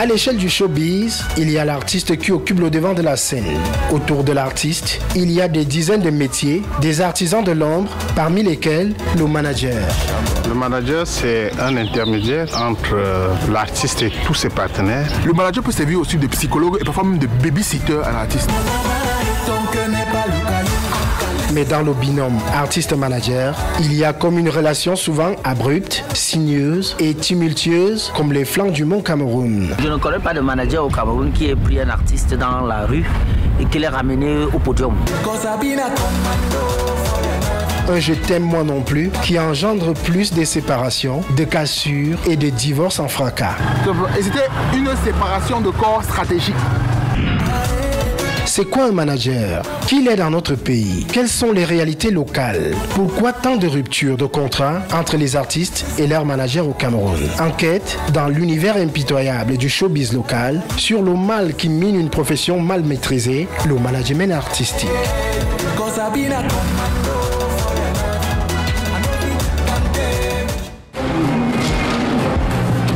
À l'échelle du showbiz, il y a l'artiste qui occupe le devant de la scène. Autour de l'artiste, il y a des dizaines de métiers, des artisans de l'ombre, parmi lesquels le manager. Le manager, c'est un intermédiaire entre l'artiste et tous ses partenaires. Le manager peut servir aussi de psychologue et parfois même de babysitter à l'artiste. Mais dans le binôme artiste-manager, il y a comme une relation souvent abrupte, sinueuse et tumultueuse comme les flancs du mont Cameroun. Je ne connais pas de manager au Cameroun qui ait pris un artiste dans la rue et qui l'ait ramené au podium. Un je t'aime moi non plus qui engendre plus de séparations, de cassures et de divorces en fracas. Et c'était une séparation de corps stratégique. C'est quoi un manager? Qui l'est dans notre pays? Quelles sont les réalités locales? Pourquoi tant de ruptures de contrats entre les artistes et leurs managers au Cameroun? Enquête dans l'univers impitoyable du showbiz local sur le mal qui mine une profession mal maîtrisée, le management artistique.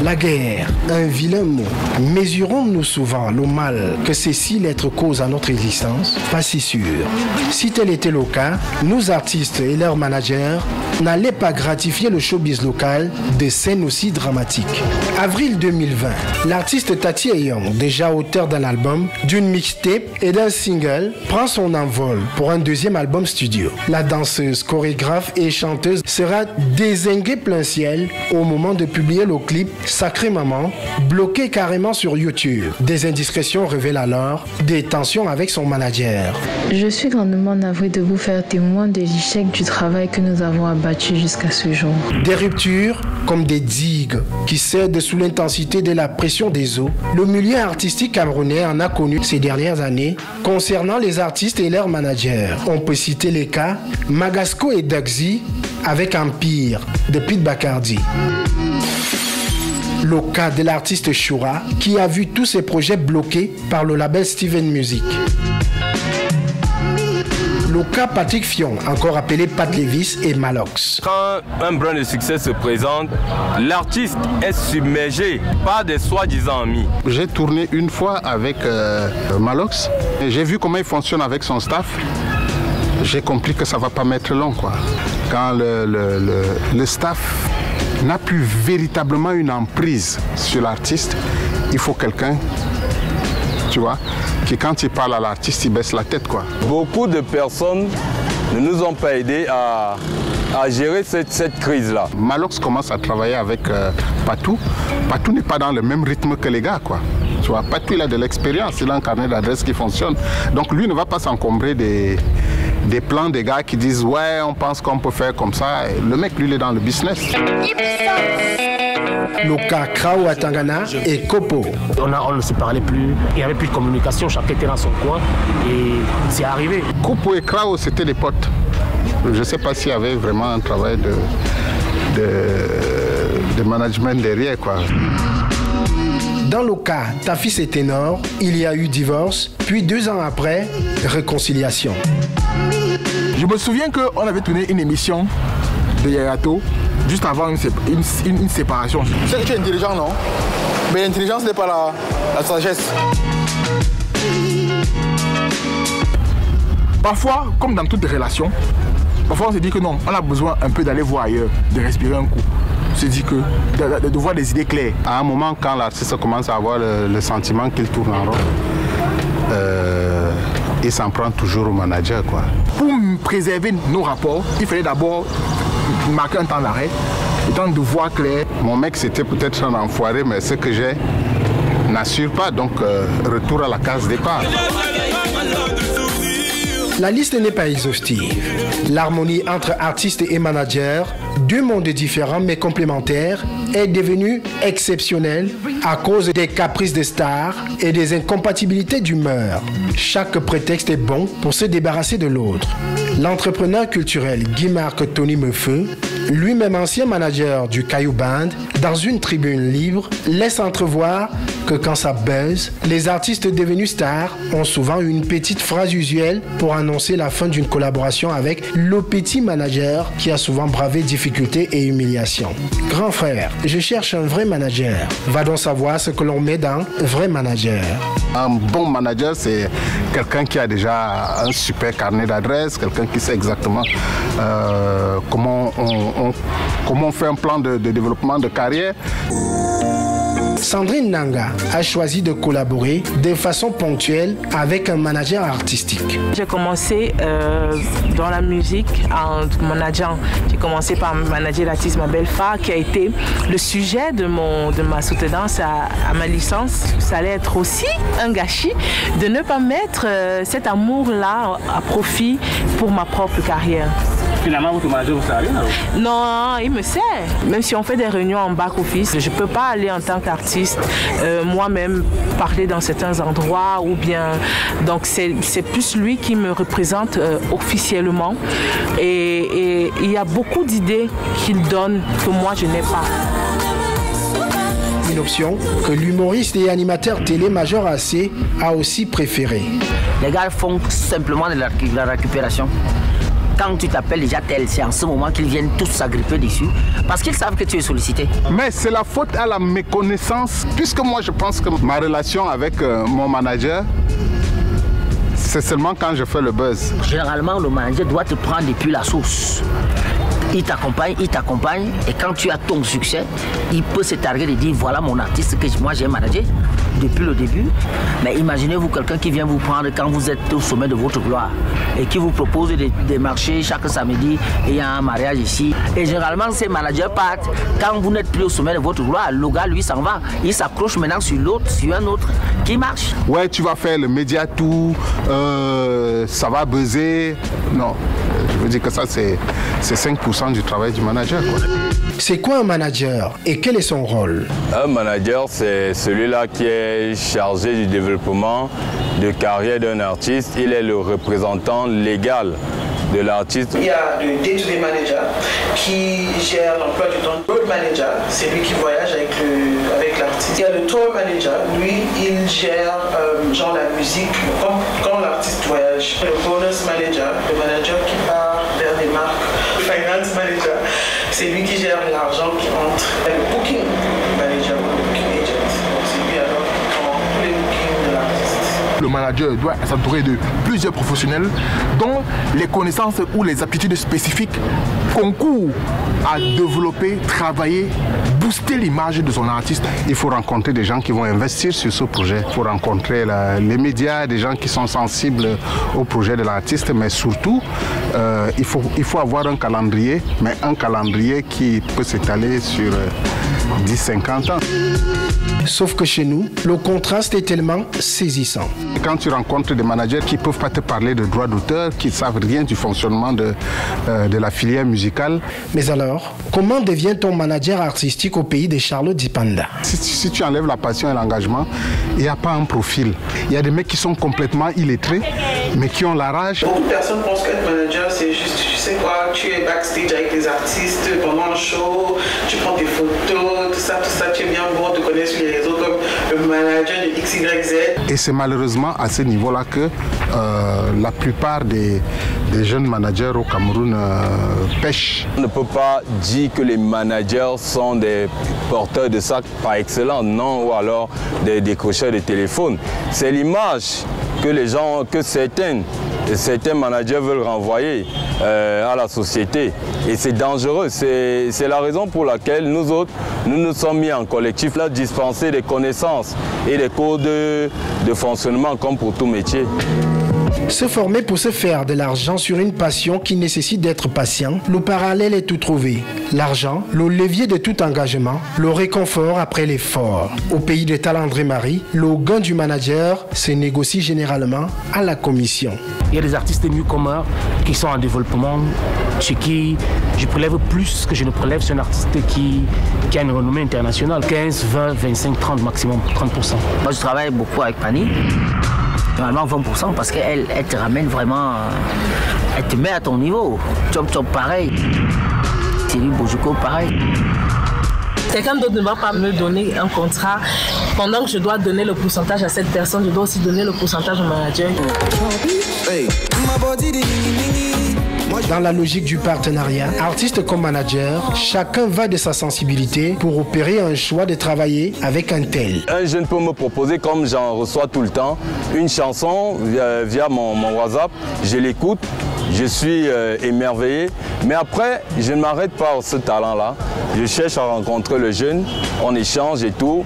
La guerre, un vilain mot. Mesurons-nous souvent le mal que ces 6 lettres causent à notre existence? Pas si sûr. Si tel était le cas, nos artistes et leurs managers n'allaient pas gratifier le showbiz local de scènes aussi dramatiques. Avril 2020, l'artiste Tati Eyong, déjà auteur d'un album, d'une mixtape et d'un single, prend son envol pour un deuxième album studio. La danseuse, chorégraphe et chanteuse sera dézinguée plein ciel au moment de publier le clip Sacré Maman, bloqué carrément sur YouTube. Des indiscrétions révèlent alors des tensions avec son manager. Je suis grandement navré de vous faire témoin de l'échec du travail que nous avons abattu jusqu'à ce jour. Des ruptures comme des digues qui cèdent sous l'intensité de la pression des eaux. Le milieu artistique camerounais en a connu ces dernières années concernant les artistes et leurs managers. On peut citer les cas Magasco et Daxi avec Empire de Pete Bacardi. Le cas de l'artiste Shura qui a vu tous ses projets bloqués par le label Steven Music. Le cas Patrick Fion, encore appelé Pat Levis et Malox. Quand un brin de succès se présente, l'artiste est submergé par des soi-disant amis. J'ai tourné une fois avec Malox et j'ai vu comment il fonctionne avec son staff. J'ai compris que ça ne va pas mettre long, quoi. Quand le staff n'a plus véritablement une emprise sur l'artiste, il faut quelqu'un, tu vois, qui quand il parle à l'artiste, il baisse la tête, quoi. Beaucoup de personnes ne nous ont pas aidés à gérer cette crise-là. Malox commence à travailler avec Patou. Patou n'est pas dans le même rythme que les gars, quoi. Tu vois, Patou, il a de l'expérience, il a un carnet d'adresse qui fonctionne. Donc lui ne va pas s'encombrer des plans des gars qui disent ouais, on pense qu'on peut faire comme ça. Et le mec, lui, il est dans le business. Le cas Krao à Tangana et Kopo. On ne se parlait plus, il n'y avait plus de communication, chacun était dans son coin et c'est arrivé. Kopo et Krao, c'était des potes. Je ne sais pas s'il y avait vraiment un travail de management derrière, quoi. Dans le cas Tafis et Ténor, il y a eu divorce, puis 2 ans après, réconciliation. Je me souviens qu'on avait tourné une émission de Yagato juste avant une séparation. Tu sais que tu es intelligent, non? Mais l'intelligence n'est pas la sagesse. Parfois, comme dans toutes les relations, parfois on se dit que non, on a besoin un peu d'aller voir ailleurs, de respirer un coup. On se dit que de voir des idées claires. À un moment, quand l'artiste commence à avoir le sentiment qu'il tourne en rond, il s'en prend toujours au manager, quoi. Pour préserver nos rapports, il fallait d'abord marquer un temps d'arrêt, le temps de voir clair. Mon mec, c'était peut-être un enfoiré, mais ce que j'ai n'assure pas, donc retour à la case départ. La liste n'est pas exhaustive. L'harmonie entre artistes et managers, 2 mondes différents mais complémentaires, est devenue exceptionnelle à cause des caprices des stars et des incompatibilités d'humeur. Chaque prétexte est bon pour se débarrasser de l'autre. L'entrepreneur culturel Guy-Marc Tony Meufeu lui-même ancien manager du Caillou Band, dans une tribune libre, laisse entrevoir que quand ça buzz, les artistes devenus stars ont souvent une petite phrase usuelle pour annoncer la fin d'une collaboration avec le petit manager qui a souvent bravé difficultés et humiliations. Grand frère, je cherche un vrai manager. Va donc savoir ce que l'on met dans vrai manager. Un bon manager, c'est quelqu'un qui a déjà un super carnet d'adresses, quelqu'un qui sait exactement comment on fait un plan de développement de carrière. Sandrine Nanga a choisi de collaborer de façon ponctuelle avec un manager artistique. J'ai commencé dans la musique en manageant. J'ai commencé par manager l'artiste Mabel Fa, qui a été le sujet de ma soutenance à ma licence. Ça allait être aussi un gâchis de ne pas mettre cet amour-là à profit pour ma propre carrière. Finalement, votre manager vous sert à rien alors? Non, il me sert. Même si on fait des réunions en back-office, je ne peux pas aller en tant qu'artiste moi-même parler dans certains endroits ou bien... Donc c'est plus lui qui me représente officiellement. Et il y a beaucoup d'idées qu'il donne que moi je n'ai pas. Une option que l'humoriste et animateur télé Major AC a aussi préférée. Les gars font simplement de la récupération. Quand tu t'appelles déjà tel, c'est en ce moment qu'ils viennent tous s'agripper dessus parce qu'ils savent que tu es sollicité. Mais c'est la faute à la méconnaissance, puisque moi je pense que ma relation avec mon manager, c'est seulement quand je fais le buzz. Généralement, le manager doit te prendre depuis la source. Il t'accompagne, et quand tu as ton succès, il peut se targuer de dire voilà mon artiste que moi j'ai managé depuis le début. Mais imaginez-vous quelqu'un qui vient vous prendre quand vous êtes au sommet de votre gloire et qui vous propose des marchés chaque samedi et il y a un mariage ici. Et généralement, ces managers partent quand vous n'êtes plus au sommet de votre gloire. Le gars, lui, s'en va. Il s'accroche maintenant sur l'autre, sur un autre qui marche. Ouais, tu vas faire le média tout, ça va buzzer. Non, je veux dire que ça, c'est 5% du travail du manager, quoi. C'est quoi un manager et quel est son rôle? Un manager, c'est celui-là qui est chargé du développement de carrière d'un artiste. Il est le représentant légal de l'artiste. Il y a le day-to-day manager qui gère l'emploi du temps. Road manager, c'est lui qui voyage avec l'artiste. Il y a le tour manager, lui, il gère genre la musique quand l'artiste voyage. Le bonus manager, le manager qui part vers des marques. Le finance manager, c'est lui qui gère l'argent qui entre. Et le booking manager, le booking agent, c'est lui alors qui prend tous les bookings de l'artiste. Le manager doit s'entourer de plusieurs professionnels dont les connaissances ou les aptitudes spécifiques concourent à développer, travailler, booster l'image de son artiste. Il faut rencontrer des gens qui vont investir sur ce projet. Il faut rencontrer les médias, des gens qui sont sensibles au projet de l'artiste, mais surtout, il faut avoir un calendrier, mais un calendrier qui peut s'étaler sur 10-50 ans. Sauf que chez nous, le contraste est tellement saisissant. Quand tu rencontres des managers qui ne peuvent pas te parler de droits d'auteur, qui ne savent rien du fonctionnement de la filière musicale. Mais alors, comment devient-on manager artistique au pays de Charlotte Dipanda? Si tu enlèves la passion et l'engagement, il n'y a pas un profil. Il y a des mecs qui sont complètement illettrés, mais qui ont la rage. Beaucoup de personnes pensent qu'être manager, c'est juste, tu sais quoi, tu es backstage avec les artistes pendant un show, tu prends des photos, tout ça, tu es bien bon, on te connaît sur les réseaux comme le manager de XYZ. Et c'est malheureusement à ce niveau-là que la plupart des jeunes managers au Cameroun pêchent. On ne peut pas dire que les managers sont des porteurs de sacs par excellence, non, ou alors des décrocheurs de téléphone. C'est l'image que certains managers veulent renvoyer à la société. Et c'est dangereux. C'est la raison pour laquelle nous autres, nous nous sommes mis en collectif là, dispenser des connaissances et des codes de fonctionnement comme pour tout métier. Se former pour se faire de l'argent sur une passion qui nécessite d'être patient, le parallèle est tout trouvé. L'argent, le levier de tout engagement, le réconfort après l'effort. Au pays de Talandré Marie, le gain du manager se négocie généralement à la commission. Il y a des artistes newcomers qui sont en développement, chez qui je prélève plus que je ne prélève sur un artiste qui a une renommée internationale. 15, 20, 25, 30 maximum, 30%. Moi je travaille beaucoup avec Pani. Normalement 20% parce qu'elle te ramène vraiment, elle te met à ton niveau. Chop chop pareil. Thierry Bojoko, pareil. Quelqu'un d'autre ne va pas me donner un contrat. Pendant que je dois donner le pourcentage à cette personne, je dois aussi donner le pourcentage au manager. Dans la logique du partenariat, artiste comme manager, chacun va de sa sensibilité pour opérer un choix de travailler avec un tel. Un jeune peut me proposer, comme j'en reçois tout le temps, une chanson via mon WhatsApp, je l'écoute, je suis émerveillé, mais après, je ne m'arrête pas à ce talent-là. Je cherche à rencontrer le jeune, on échange et tout.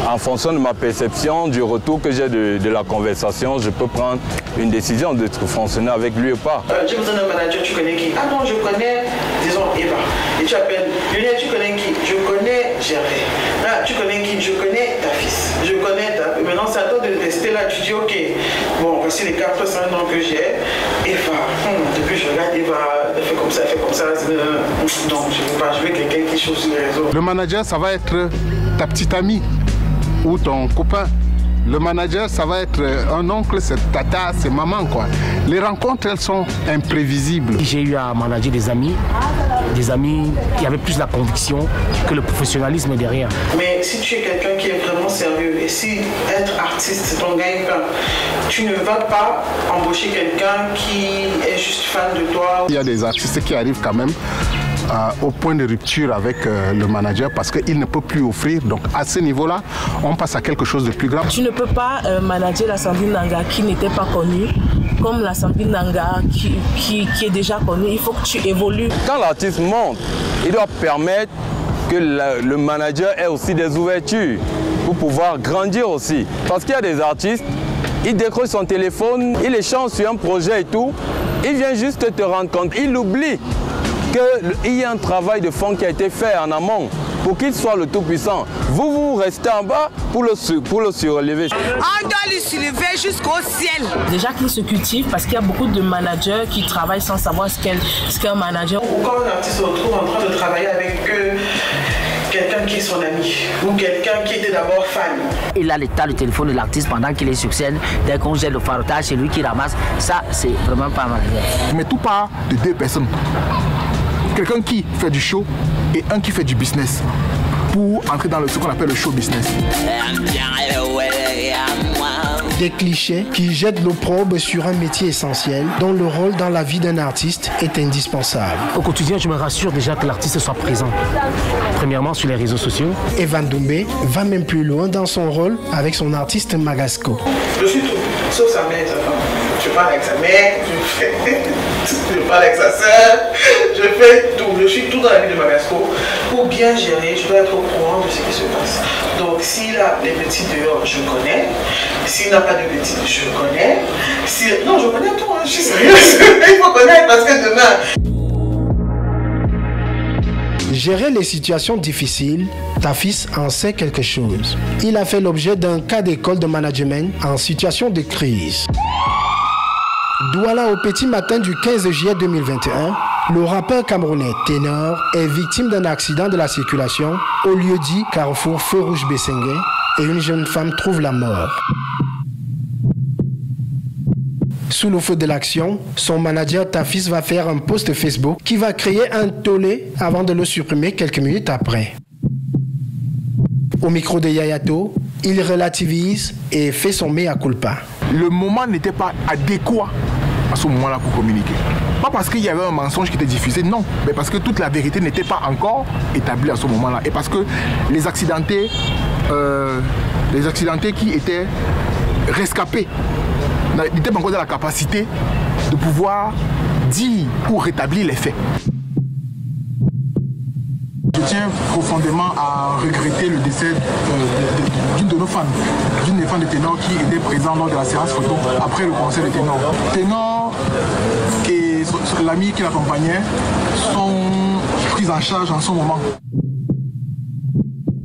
En fonction de ma perception, du retour que j'ai de la conversation, je peux prendre une décision de fonctionner avec lui ou pas. J'ai besoin d'un manager, tu connais qui? Ah non, je connais, disons, Eva. Et tu appelles, Lionel, tu connais qui? Je connais Gervais. Ah, tu connais qui? Je connais ta fils. Je connais ta... Maintenant, c'est à toi de rester là. Tu dis, ok, bon, voici les 4 ou 5 ans que j'ai. Eva, depuis je regarde Eva, elle fait comme ça, elle fait comme ça. Non, je ne veux pas, je veux quelqu'un qui chose sur les réseaux. Le manager, ça va être ta petite amie ou ton copain. Le manager, ça va être un oncle, c'est tata, c'est maman, quoi. Les rencontres, elles sont imprévisibles. J'ai eu à manager des amis qui avaient plus la conviction que le professionnalisme derrière. Mais si tu es quelqu'un qui est vraiment sérieux et si être artiste, c'est ton gagne-pain, tu ne vas pas embaucher quelqu'un qui est juste fan de toi. Il y a des artistes qui arrivent quand même au point de rupture avec le manager parce qu'il ne peut plus offrir. Donc à ce niveau-là, on passe à quelque chose de plus grave. Tu ne peux pas manager la Sandrine Nanga qui n'était pas connue comme la Sandrine Nanga qui est déjà connue. Il faut que tu évolues. Quand l'artiste monte, il doit permettre que le manager ait aussi des ouvertures pour pouvoir grandir aussi. Parce qu'il y a des artistes, il décroche son téléphone, il échange sur un projet et tout, il vient juste te rendre compte, il oublie qu'il y a un travail de fond qui a été fait en amont pour qu'il soit le tout-puissant. Vous restez en bas pour le surlever. On doit le soulever jusqu'au ciel. Déjà qu'il se cultive parce qu'il y a beaucoup de managers qui travaillent sans savoir ce qu'est un manager. Quand un artiste se retrouve en train de travailler avec quelqu'un qui est son ami ou quelqu'un qui était d'abord fan. Il a l'état du téléphone de l'artiste pendant qu'il est sur scène. Dès qu'on jette le farotage, c'est lui qui ramasse. Ça, c'est vraiment pas un manager. Mais tout part de 2 personnes. Quelqu'un qui fait du show et un qui fait du business pour entrer dans ce qu'on appelle le show business. Des clichés qui jettent l'opprobre sur un métier essentiel dont le rôle dans la vie d'un artiste est indispensable. Au quotidien, je me rassure déjà que l'artiste soit présent. Premièrement, sur les réseaux sociaux. Evan Doumbé va même plus loin dans son rôle avec son artiste Magasco. Je suis tout, sauf sa mère et sa femme. Je parle avec sa mère, je parle avec sa soeur, je fais tout, je suis tout dans la vie de Magasco. Pour bien gérer, je dois être au courant de ce qui se passe. Donc s'il a des petits dehors, je connais. S'il n'a pas de petits, je connais. Non, je connais tout, hein, je suis sérieuse. Il faut connaître parce que demain... Gérer les situations difficiles, Tafis en sait quelque chose. Il a fait l'objet d'un cas d'école de management en situation de crise. Douala au petit matin du 15 juillet 2021, le rappeur camerounais Ténor est victime d'un accident de la circulation au lieu dit Carrefour Feu Rouge Bessengue et une jeune femme trouve la mort. Sous le feu de l'action, son manager Tafis va faire un post Facebook qui va créer un tollé avant de le supprimer quelques minutes après. Au micro de Yayato, il relativise et fait son mea culpa. Le moment n'était pas adéquat à ce moment-là pour communiquer. Pas parce qu'il y avait un mensonge qui était diffusé, non, mais parce que toute la vérité n'était pas encore établie à ce moment-là. Et parce que les accidentés qui étaient rescapés n'étaient pas encore dans la capacité de pouvoir dire ou rétablir les faits. Je tiens profondément à regretter le décès d'une de nos fans, d'une des fans de Ténor qui était présente lors de la séance photo après le concert de Ténor. Ténor et l'ami qui l'accompagnait sont pris en charge en ce moment.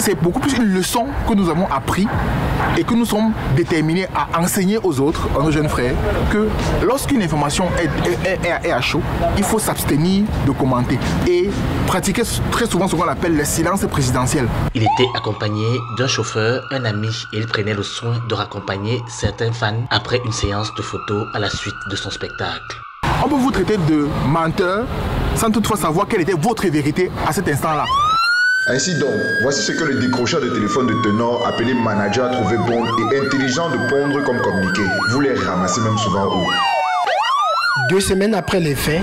C'est beaucoup plus une leçon que nous avons appris et que nous sommes déterminés à enseigner aux autres, à nos jeunes frères, que lorsqu'une information est à chaud, il faut s'abstenir de commenter et pratiquer très souvent ce qu'on appelle le silence présidentiel. Il était accompagné d'un chauffeur, un ami, et il prenait le soin de raccompagner certains fans après une séance de photos à la suite de son spectacle. On peut vous traiter de menteur sans toutefois savoir quelle était votre vérité à cet instant-là. Ainsi donc, voici ce que le décrocheur de téléphone de Ténor, appelé manager, a trouvé bon et intelligent de pondre comme communiqué. Vous les ramassez même souvent où? 2 semaines après les faits,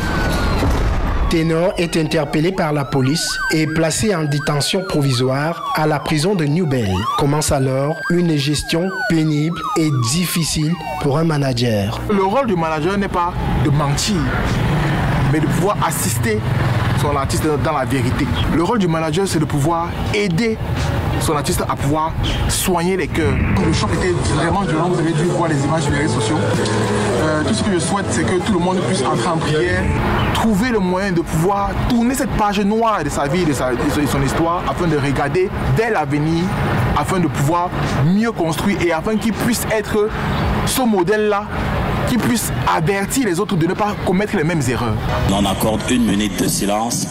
Ténor est interpellé par la police et placé en détention provisoire à la prison de New Bell. Commence alors une gestion pénible et difficile pour un manager. Le rôle du manager n'est pas de mentir, mais de pouvoir assister son artiste dans la vérité. Le rôle du manager, c'est de pouvoir aider son artiste à pouvoir soigner les cœurs. Le choc était vraiment violent, vous avez dû voir les images sur les réseaux sociaux. Tout ce que je souhaite, c'est que tout le monde puisse entrer en prière, trouver le moyen de pouvoir tourner cette page noire de sa vie et de son histoire afin de regarder dès l'avenir, afin de pouvoir mieux construire et afin qu'il puisse être ce modèle-là qui puisse avertir les autres de ne pas commettre les mêmes erreurs. On accorde 1 minute de silence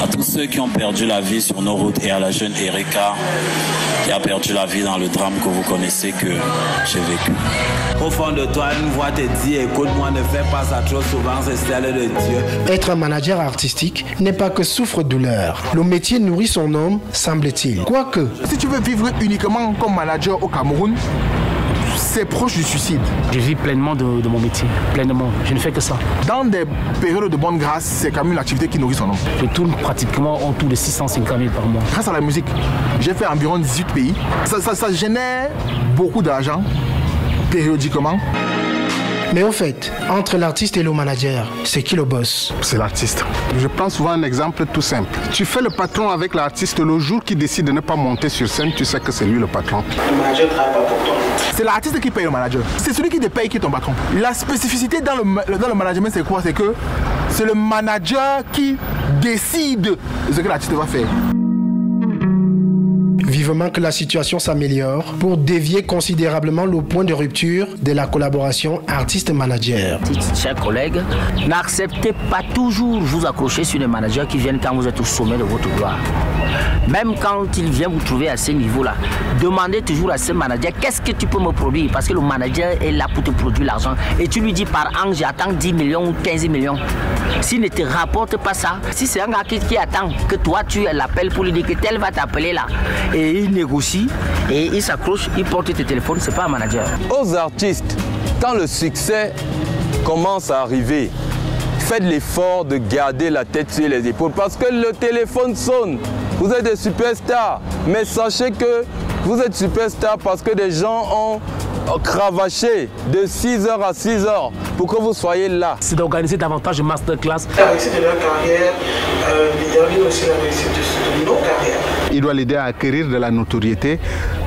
à tous ceux qui ont perdu la vie sur nos routes et à la jeune Erika qui a perdu la vie dans le drame que vous connaissez que j'ai vécu. Au fond de toi, une voix te dit, écoute-moi, ne fais pas ça trop souvent, c'est celle de Dieu. Être un manager artistique n'est pas que souffre-douleur. Le métier nourrit son homme, semble-t-il. Quoique, si tu veux vivre uniquement comme manager au Cameroun, c'est proche du suicide. Je vis pleinement de mon métier, pleinement. Je ne fais que ça. Dans des périodes de bonne grâce, c'est quand même une activité qui nourrit son homme. Je tourne pratiquement autour de 650 000 par mois. Grâce à la musique, j'ai fait environ 18 pays. Ça génère beaucoup d'argent, périodiquement. Mais au fait, entre l'artiste et le manager, c'est qui le boss? C'est l'artiste. Je prends souvent un exemple tout simple. Tu fais le patron avec l'artiste, le jour qu'il décide de ne pas monter sur scène, tu sais que c'est lui le patron. Le manager ne travaille pas pour toi. C'est l'artiste qui paye le manager. C'est celui qui te paye qui est ton patron. La spécificité dans le management, c'est quoi? C'est que c'est le manager qui décide de ce que l'artiste va faire. Vivement que la situation s'améliore pour dévier considérablement le point de rupture de la collaboration artiste-manager. Chers collègues, n'acceptez pas toujours vous accrocher sur les managers qui viennent quand vous êtes au sommet de votre gloire. Même quand il vient vous trouver à ce niveau-là, demandez toujours à ce manager qu'est-ce que tu peux me produire, parce que le manager est là pour te produire l'argent. Et tu lui dis par an, j'attends 10 millions ou 15 millions. S'il ne te rapporte pas ça, si c'est un gars qui attend que toi tu l'appelles pour lui dire que tel va t'appeler là, et il négocie, et il s'accroche, il porte tes téléphones, c'est pas un manager. Aux artistes, quand le succès commence à arriver, faites l'effort de garder la tête sur les épaules parce que le téléphone sonne. Vous êtes des superstars, mais sachez que vous êtes superstars parce que des gens ont cravaché de 6h à 6h pour que vous soyez là. C'est d'organiser davantage de masterclass. La réussite de leur carrière détermine aussi la réussite de nos carrières. Il doit l'aider à acquérir de la notoriété.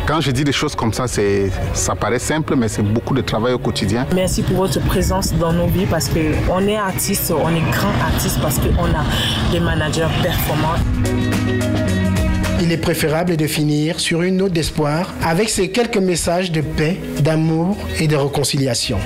Quand je dis des choses comme ça, ça paraît simple, mais c'est beaucoup de travail au quotidien. Merci pour votre présence dans nos vies parce qu'on est artiste, on est grand artiste parce qu'on a des managers performants. Il est préférable de finir sur une note d'espoir avec ces quelques messages de paix, d'amour et de réconciliation.